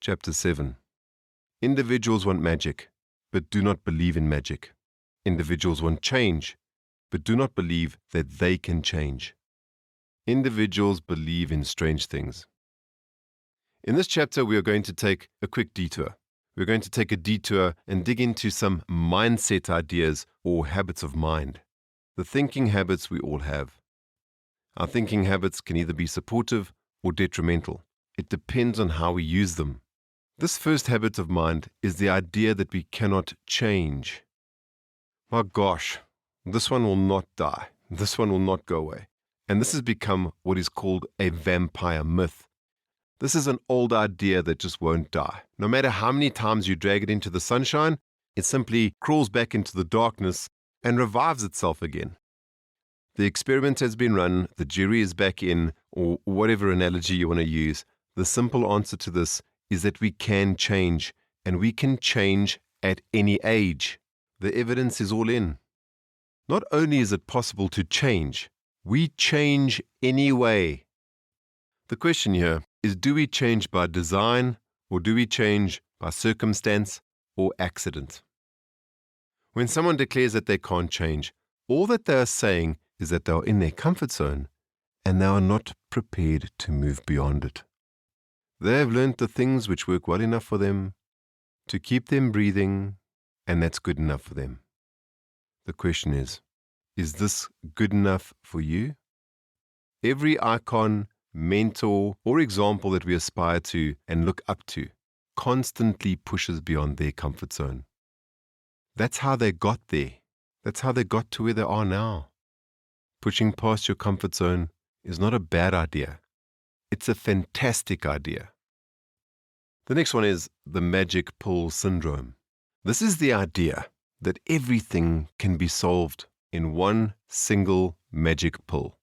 Chapter 7. Individuals want magic, but do not believe in magic. Individuals want change, but do not believe that they can change. Individuals believe in strange things. In this chapter, we are going to take a quick detour. We're going to take a detour and dig into some mindset ideas or habits of mind, the thinking habits we all have. Our thinking habits can either be supportive or detrimental. It depends on how we use them. This first habit of mind is the idea that we cannot change. My gosh, this one will not die. This one will not go away. And this has become what is called a vampire myth. This is an old idea that just won't die. No matter how many times you drag it into the sunshine, it simply crawls back into the darkness and revives itself again. The experiment has been run, the jury is back in, or whatever analogy you want to use. The simple answer to this is that we can change, and we can change at any age. The evidence is all in. Not only is it possible to change, we change anyway. The question here is, do we change by design, or do we change by circumstance or accident? When someone declares that they can't change, all that they are saying is that they are in their comfort zone and they are not prepared to move beyond it. They have learned the things which work well enough for them to keep them breathing, and that's good enough for them. The question is this good enough for you? Every icon, mentor, or example that we aspire to and look up to constantly pushes beyond their comfort zone. That's how they got there. That's how they got to where they are now. Pushing past your comfort zone is not a bad idea. It's a fantastic idea. The next one is the magic pill syndrome. This is the idea that everything can be solved in one single magic pill.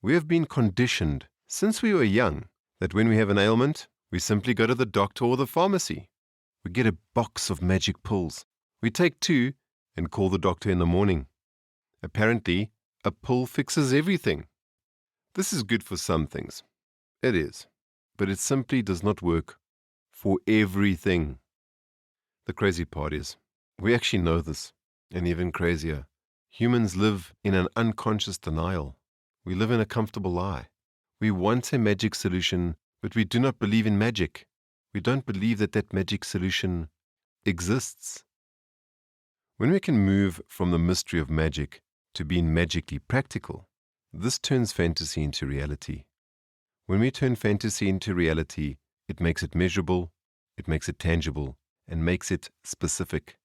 We have been conditioned since we were young that when we have an ailment, we simply go to the doctor or the pharmacy. We get a box of magic pills. We take 2 and call the doctor in the morning. Apparently, a pill fixes everything. This is good for some things. It is. But it simply does not work for everything. The crazy part is, we actually know this. And even crazier, humans live in an unconscious denial. We live in a comfortable lie. We want a magic solution, but we do not believe in magic. We don't believe that that magic solution exists. When we can move from the mystery of magic to being magically practical, this turns fantasy into reality. When we turn fantasy into reality, it makes it measurable, it makes it tangible, and makes it specific.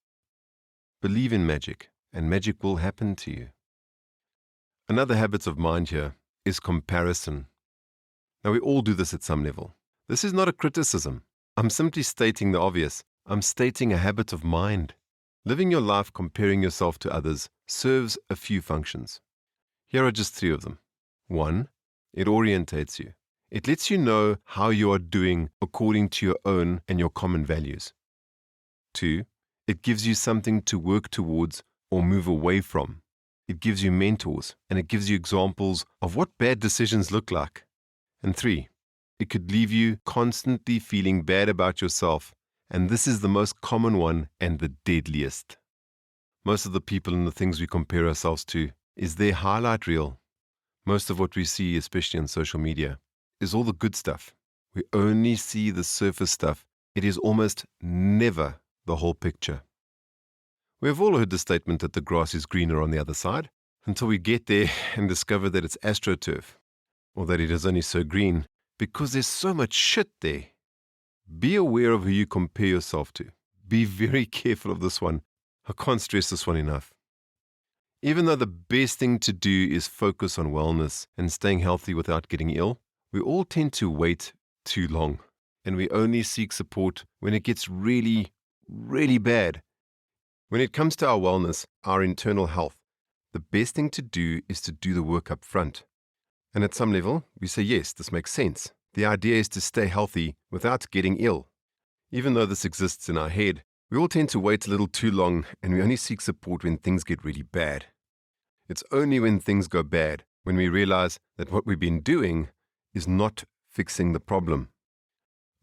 Believe in magic, and magic will happen to you. Another habit of mind here is comparison. Now, we all do this at some level. This is not a criticism. I'm simply stating the obvious. I'm stating a habit of mind. Living your life comparing yourself to others serves a few functions. Here are just 3 of them. 1, it orientates you. It lets you know how you are doing according to your own and your common values. 2, it gives you something to work towards or move away from. It gives you mentors, and it gives you examples of what bad decisions look like. And 3, it could leave you constantly feeling bad about yourself, and this is the most common one and the deadliest. Most of the people and the things we compare ourselves to is their highlight reel. Most of what we see, especially on social media, is all the good stuff. We only see the surface stuff. It is almost never the whole picture. We have all heard the statement that the grass is greener on the other side, until we get there and discover that it's astroturf, or that it is only so green because there's so much shit there. Be aware of who you compare yourself to. Be very careful of this one. I can't stress this one enough. Even though the best thing to do is focus on wellness and staying healthy without getting ill, we all tend to wait too long, and we only seek support when it gets really, really bad. When it comes to our wellness, our internal health, the best thing to do is to do the work up front. And at some level, we say, yes, this makes sense. The idea is to stay healthy without getting ill. Even though this exists in our head, we all tend to wait a little too long, and we only seek support when things get really bad. It's only when things go bad when we realize that what we've been doing is not fixing the problem.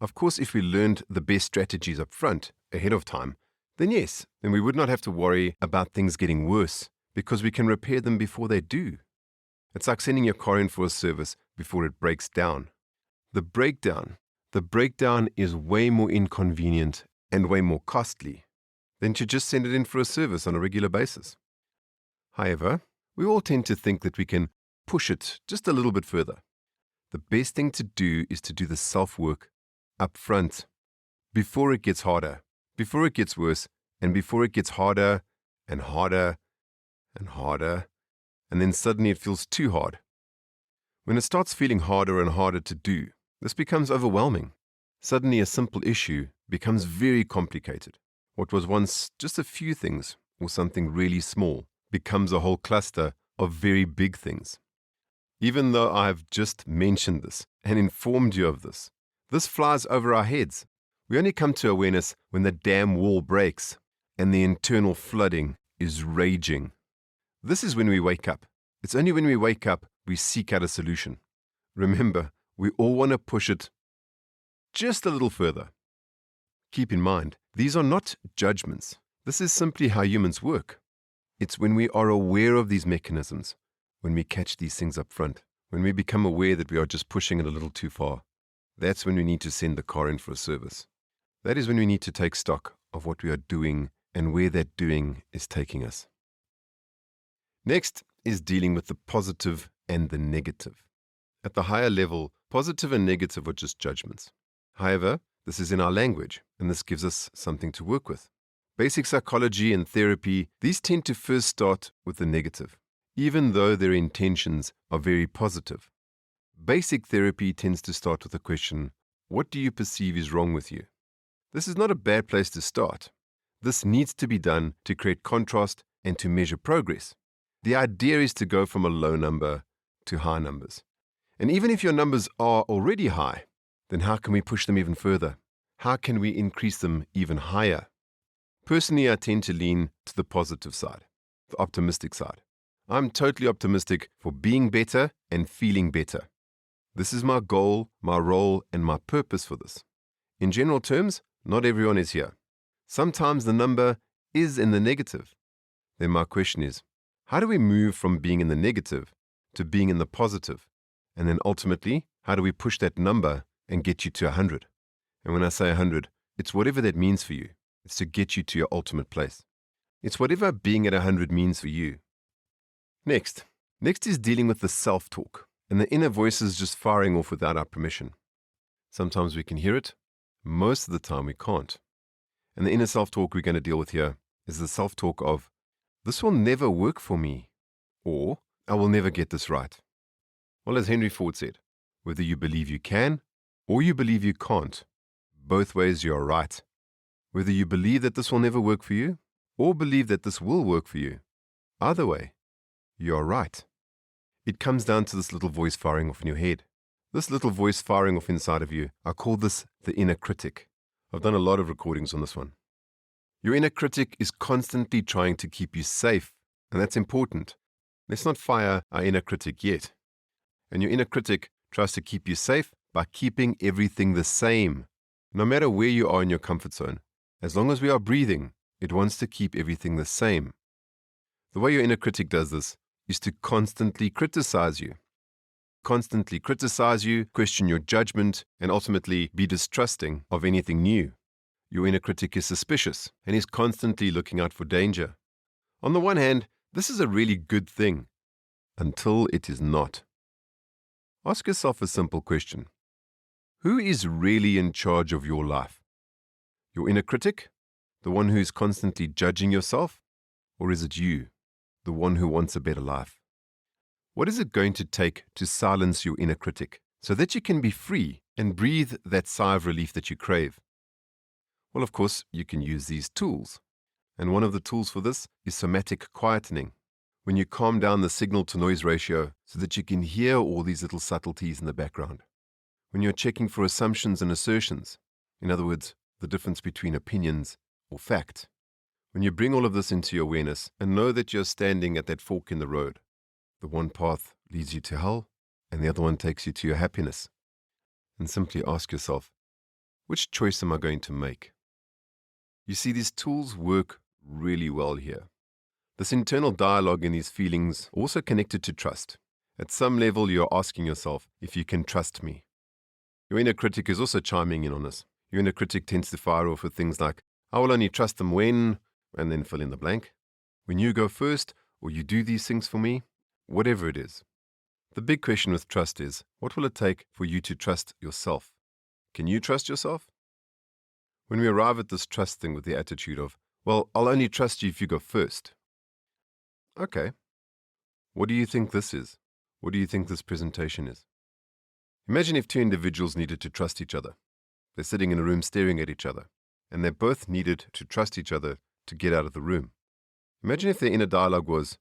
Of course, if we learned the best strategies up front, ahead of time, then yes, then we would not have to worry about things getting worse because we can repair them before they do. It's like sending your car in for a service before it breaks down. The breakdown is way more inconvenient and way more costly than to just send it in for a service on a regular basis. However, we all tend to think that we can push it just a little bit further. The best thing to do is to do the self-work up front, before it gets harder, before it gets worse, and before it gets harder and harder and harder, and then suddenly it feels too hard. When it starts feeling harder and harder to do, this becomes overwhelming. Suddenly a simple issue becomes very complicated. What was once just a few things or something really small becomes a whole cluster of very big things. Even though I've just mentioned this and informed you of this, this flies over our heads. We only come to awareness when the damn wall breaks and the internal flooding is raging. This is when we wake up. It's only when we wake up we seek out a solution. Remember, we all want to push it just a little further. Keep in mind, these are not judgments. This is simply how humans work. It's when we are aware of these mechanisms, when we catch these things up front, when we become aware that we are just pushing it a little too far. That's when we need to send the car in for a service. That is when we need to take stock of what we are doing and where that doing is taking us. Next is dealing with the positive and the negative. At the higher level, positive and negative are just judgments. However, this is in our language, and this gives us something to work with. Basic psychology and therapy, these tend to first start with the negative, even though their intentions are very positive. Basic therapy tends to start with the question, what do you perceive is wrong with you? This is not a bad place to start. This needs to be done to create contrast and to measure progress. The idea is to go from a low number to high numbers. And even if your numbers are already high, then how can we push them even further? How can we increase them even higher? Personally, I tend to lean to the positive side, the optimistic side. I'm totally optimistic for being better and feeling better. This is my goal, my role, and my purpose for this. In general terms, not everyone is here. Sometimes the number is in the negative. Then my question is, how do we move from being in the negative to being in the positive? And then ultimately, how do we push that number and get you to 100? And when I say 100, it's whatever that means for you. It's to get you to your ultimate place. It's whatever being at 100 means for you. Next is dealing with the self-talk and the inner voices just firing off without our permission. Sometimes we can hear it. Most of the time we can't. And the inner self-talk we're going to deal with here is the self-talk of, this will never work for me, or I will never get this right. Well, as Henry Ford said, whether you believe you can or you believe you can't, both ways you are right. Whether you believe that this will never work for you or believe that this will work for you, either way, you are right. It comes down to this little voice firing off in your head. This little voice firing off inside of you, I call this the inner critic. I've done a lot of recordings on this one. Your inner critic is constantly trying to keep you safe, and that's important. Let's not fire our inner critic yet. And your inner critic tries to keep you safe by keeping everything the same. No matter where you are in your comfort zone, as long as we are breathing, it wants to keep everything the same. The way your inner critic does this is to constantly criticize you. Constantly criticize you, question your judgment, and ultimately be distrusting of anything new. Your inner critic is suspicious and is constantly looking out for danger. On the one hand, this is a really good thing, until it is not. Ask yourself a simple question. Who is really in charge of your life? Your inner critic, the one who is constantly judging yourself, or is it you, the one who wants a better life? What is it going to take to silence your inner critic so that you can be free and breathe that sigh of relief that you crave? Well, of course, you can use these tools. And one of the tools for this is somatic quietening. When you calm down the signal-to-noise ratio so that you can hear all these little subtleties in the background. When you're checking for assumptions and assertions, in other words, the difference between opinions or fact. When you bring all of this into your awareness and know that you're standing at that fork in the road, the one path leads you to hell and the other one takes you to your happiness. And simply ask yourself, Which choice am I going to make? You see, these tools work really well here. This internal dialogue and these feelings are also connected to trust. At some level, you're asking yourself if you can trust me. Your inner critic is also chiming in on this. Your inner critic tends to fire off with things like, I will only trust them when, and then fill in the blank. When you go first, or you do these things for me, whatever it is. The big question with trust is, what will it take for you to trust yourself? Can you trust yourself? When we arrive at this trust thing with the attitude of, well, I'll only trust you if you go first. Okay. What do you think this is? What do you think this presentation is? Imagine if two individuals needed to trust each other. They're sitting in a room staring at each other, and they both needed to trust each other to get out of the room. Imagine if their inner dialogue was,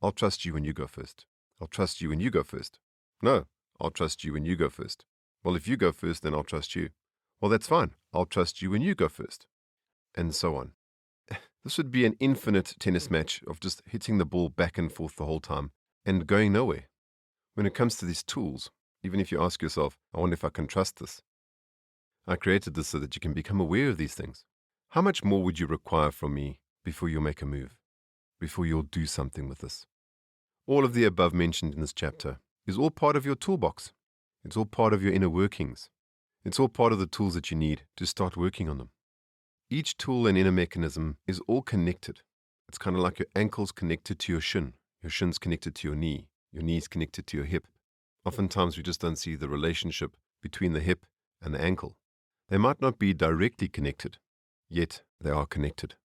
I'll trust you when you go first. I'll trust you when you go first. No, I'll trust you when you go first. Well, if you go first, then I'll trust you. Well, that's fine. I'll trust you when you go first. And so on. This would be an infinite tennis match of just hitting the ball back and forth the whole time and going nowhere. When it comes to these tools, even if you ask yourself, I wonder if I can trust this. I created this so that you can become aware of these things. How much more would you require from me before you'll make a move? Before you'll do something with this? All of the above mentioned in this chapter is all part of your toolbox. It's all part of your inner workings. It's all part of the tools that you need to start working on them. Each tool and inner mechanism is all connected. It's kind of like your ankle's connected to your shin's connected to your knee's connected to your hip. Oftentimes we just don't see the relationship between the hip and the ankle. They might not be directly connected, yet they are connected.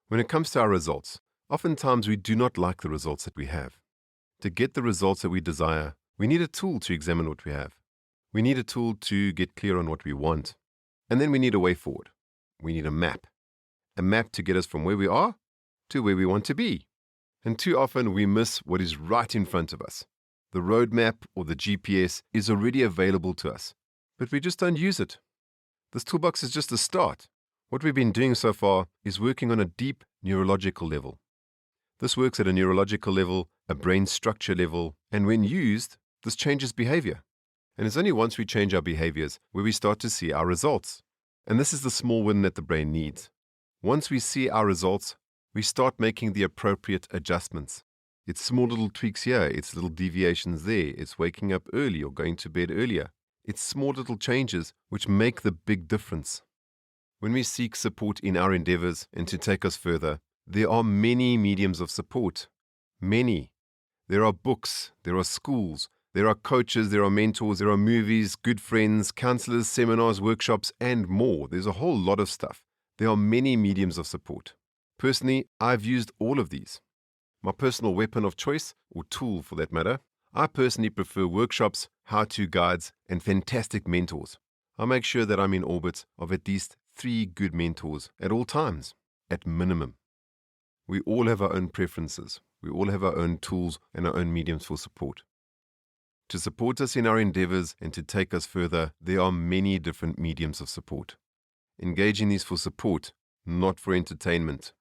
When it comes to our results, oftentimes we do not like the results that we have. To get the results that we desire, we need a tool to examine what we have. We need a tool to get clear on what we want. And then we need a way forward. We need a map to get us from where we are to where we want to be. And too often we miss what is right in front of us. The roadmap or the GPS is already available to us, but we just don't use it. This toolbox is just a start. What we've been doing so far is working on a deep neurological level. This works at a neurological level, a brain structure level, and when used, this changes behavior. And it's only once we change our behaviors where we start to see our results. And this is the small win that the brain needs. Once we see our results, we start making the appropriate adjustments. It's small little tweaks here, it's little deviations there, it's waking up early or going to bed earlier. It's small little changes which make the big difference. When we seek support in our endeavors and to take us further, there are many mediums of support. Many. There are books, there are schools, there are coaches, there are mentors, there are movies, good friends, counselors, seminars, workshops, and more. There's a whole lot of stuff. There are many mediums of support. Personally, I've used all of these. My personal weapon of choice, or tool for that matter, I personally prefer workshops, how-to guides, and fantastic mentors. I make sure that I'm in orbit of at least 3 good mentors at all times, at minimum. We all have our own preferences. We all have our own tools and our own mediums for support. To support us in our endeavors and to take us further, there are many different mediums of support. Engage in these for support, not for entertainment.